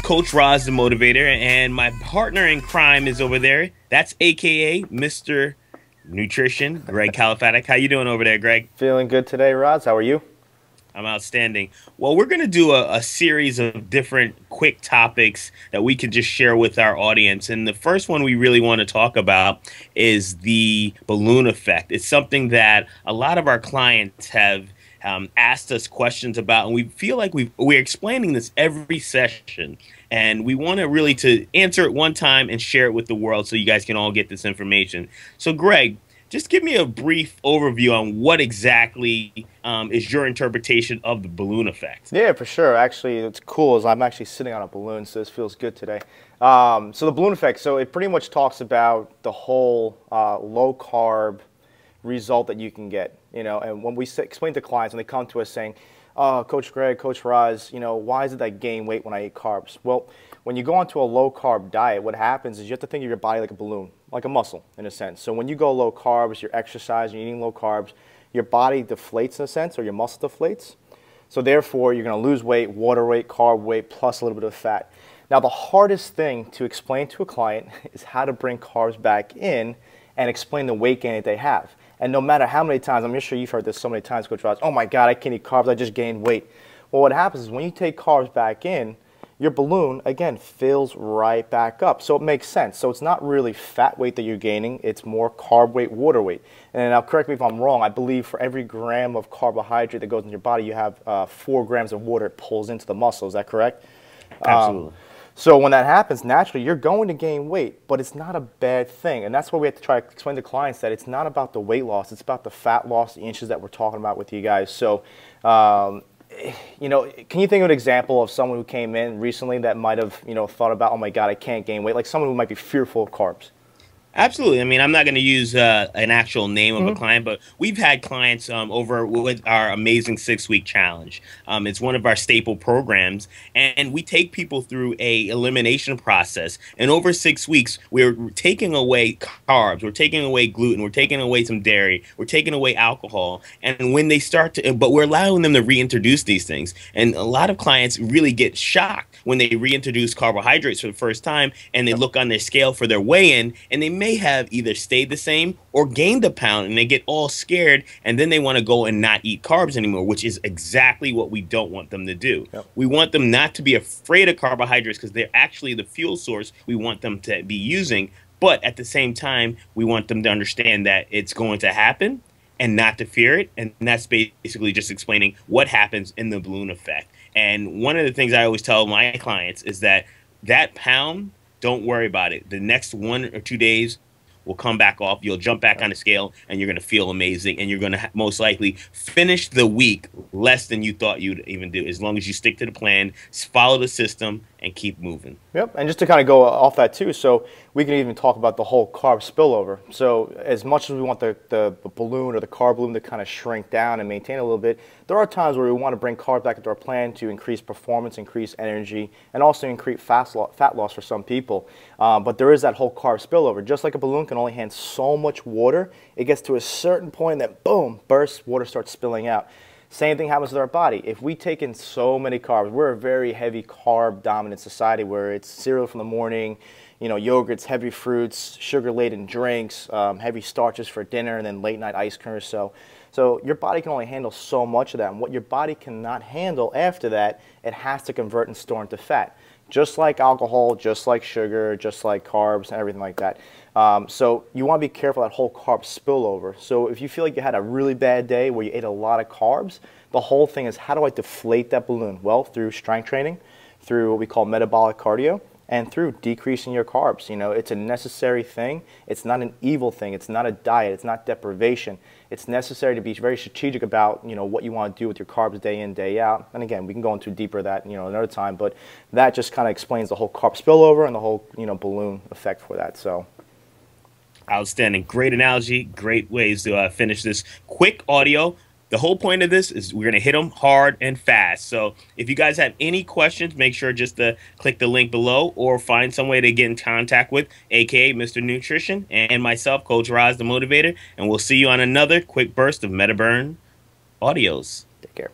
Coach Rahz the Motivator, and my partner in crime is over there. That's AKA Mr. Nutrition, Greg Califatic. How you doing over there, Greg? Feeling good today, Rahz. How are you? I'm outstanding. Well, we're going to do a series of different quick topics that we can just share with our audience. And the first one we really want to talk about is the balloon effect. It's something that a lot of our clients have asked us questions about, and we feel like we're explaining this every session. And we want to really to answer it one time and share it with the world so you guys can all get this information. So, Greg, just give me a brief overview on what exactly is your interpretation of the balloon effect. Yeah, for sure. Actually, what's cool is I'm actually sitting on a balloon, so this feels good today. So the balloon effect, so it pretty much talks about the whole low-carb result that you can get. And when we explain to clients, when they come to us saying, "Oh, Coach Greg, Coach Rahz, why is it that I gain weight when I eat carbs?" Well, when you go onto a low-carb diet, what happens is you have to think of your body like a balloon, like a muscle in a sense. So when you go low carbs, you're exercising, you're eating low carbs, your body deflates in a sense, or your muscle deflates. So therefore, you're going to lose weight, water weight, carb weight, plus a little bit of fat. Now, the hardest thing to explain to a client is how to bring carbs back in and explain the weight gain that they have. And no matter how many times, I'm sure you've heard this so many times, Coach Rahz, "Oh my God, I can't eat carbs, I just gained weight." Well, what happens is when you take carbs back in, your balloon, again, fills right back up. So it makes sense. So it's not really fat weight that you're gaining. It's more carb weight, water weight. And now correct me if I'm wrong. I believe for every gram of carbohydrate that goes in your body, you have 4 grams of water it pulls into the muscle. Is that correct? Absolutely. So when that happens, naturally, you're going to gain weight, but it's not a bad thing. And that's why we have to try to explain to clients that it's not about the weight loss. It's about the fat loss, the inches that we're talking about with you guys. So, can you think of an example of someone who came in recently that might have, thought about, "Oh my God, I can't gain weight," like someone who might be fearful of carbs? Absolutely. I mean, I'm not going to use an actual name of a client, but we've had clients over with our amazing 6-week challenge. It's one of our staple programs, and we take people through a elimination process. And over 6 weeks, we're taking away carbs, we're taking away gluten, we're taking away some dairy, we're taking away alcohol. And when they start to, but we're allowing them to reintroduce these things. And a lot of clients really get shocked when they reintroduce carbohydrates for the first time, and they look on their scale for their weigh-in, and they may have either stayed the same or gained a pound, and they get all scared, and then they want to go and not eat carbs anymore, which is exactly what we don't want them to do. Yep. We want them not to be afraid of carbohydrates because they're actually the fuel source we want them to be using, but at the same time, we want them to understand that it's going to happen and not to fear it, and that's basically just explaining what happens in the balloon effect. And one of the things I always tell my clients is that pound, don't worry about it. The next 1 or 2 days will come back off. You'll jump back on the scale, and you're going to feel amazing. And you're going to most likely finish the week less than you thought you'd even do, as long as you stick to the plan, follow the system, and keep moving. Yep, and just to kind of go off that too, so we can even talk about the whole carb spillover. So as much as we want the balloon or the carb balloon to kind of shrink down and maintain a little bit, there are times where we want to bring carbs back into our plan to increase performance, increase energy, and also increase fat loss for some people. But there is that whole carb spillover. Just like a balloon can only handle so much water, it gets to a certain point that, boom, bursts, water starts spilling out. Same thing happens with our body. If we take in so many carbs, we're a very heavy carb-dominant society where it's cereal from the morning, yogurts, heavy fruits, sugar-laden drinks, heavy starches for dinner, and then late-night ice cream or so. So your body can only handle so much of that. And what your body cannot handle after that, it has to convert and store into fat. Just like alcohol, just like sugar, just like carbs, and everything like that. So you want to be careful of that whole carb spillover. So if you feel like you had a really bad day where you ate a lot of carbs, the whole thing is, how do I deflate that balloon? Well, through strength training, through what we call metabolic cardio, and through decreasing your carbs. It's a necessary thing. It's not an evil thing. It's not a diet. It's not deprivation. It's necessary to be very strategic about, what you want to do with your carbs day in, day out. And again, we can go into deeper that, another time, but that just kind of explains the whole carb spillover and the whole, balloon effect for that. So. Outstanding. Great analogy. Great ways to finish this quick audio. The whole point of this is we're going to hit them hard and fast. So if you guys have any questions, make sure just to click the link below or find some way to get in contact with AKA Mr. Nutrition and myself, Coach Rahz the Motivator. And we'll see you on another quick burst of MetaBurn audios. Take care.